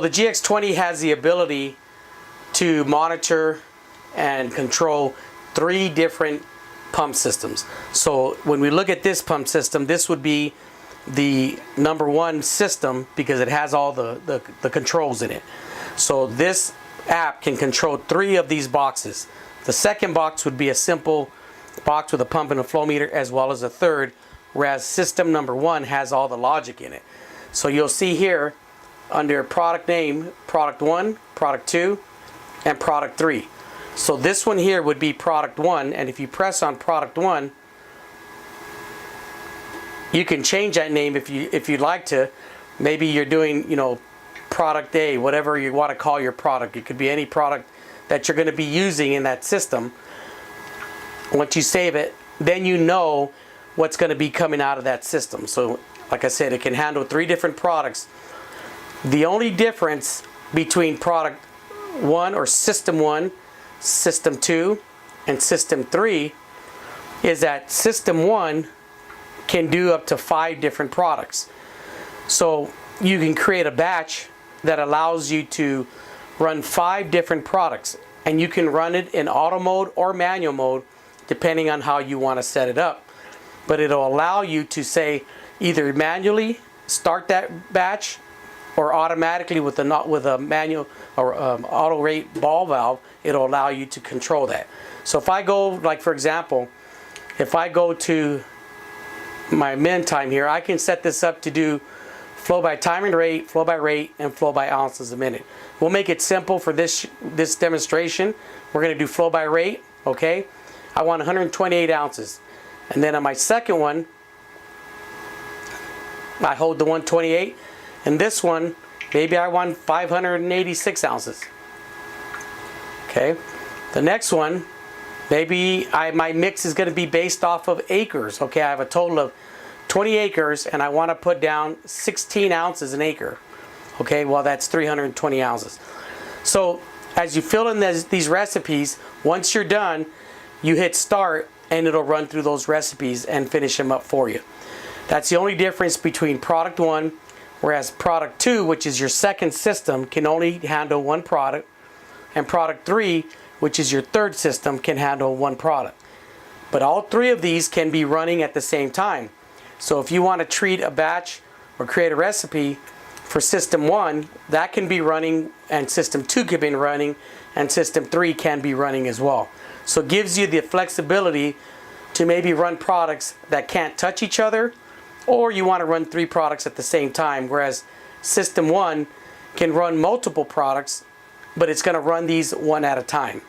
So the GX20 has the ability to monitor and control 3 different pump systems. So when we look at this pump system, this would be the number 1 system because it has all the controls in it. So this app can control 3 of these boxes. The second box would be a simple box with a pump and a flow meter, as well as a third, whereas system number 1 has all the logic in it. So you'll see here under product name, product 1, product 2, and product 3. So this one here would be product 1, and if you press on product 1, you can change that name if you'd like to. Maybe you're doing, product A, whatever you want to call your product. It could be any product that you're going to be using in that system. Once you save it, then you know what's going to be coming out of that system. So like I said, it can handle 3 different products. The only difference between product 1 or system 1, system 2, and system 3 is that system 1 can do up to 5 different products. So you can create a batch that allows you to run 5 different products, and you can run it in auto mode or manual mode depending on how you want to set it up. But it'll allow you to say either manually start that batch or automatically with a manual or auto rate ball valve. It'll allow you to control that. So if I go, like for example, if I go to my min time here, I can set this up to do flow by timing rate, flow by rate, and flow by ounces a minute. We'll make it simple for this demonstration. We're going to do flow by rate. Okay, I want 128 ounces, and then on my second one I hold the 128, and this one maybe I want 586 ounces. Okay, the next one maybe my mix is going to be based off of acres. Okay, I have a total of 20 acres and I want to put down 16 ounces an acre. Okay, well that's 320 ounces. So as you fill in these recipes, once you're done, you hit start and it'll run through those recipes and finish them up for you. That's the only difference between product 1, whereas product 2, which is your second system, can only handle 1 product, and product 3, which is your third system, can handle 1 product. But all 3 of these can be running at the same time. So if you want to treat a batch or create a recipe for system 1, that can be running, and system 2 can be running, and system 3 can be running as well. So it gives you the flexibility to maybe run products that can't touch each other, or you want to run 3 products at the same time, whereas system 1 can run multiple products, but it's going to run these one at a time.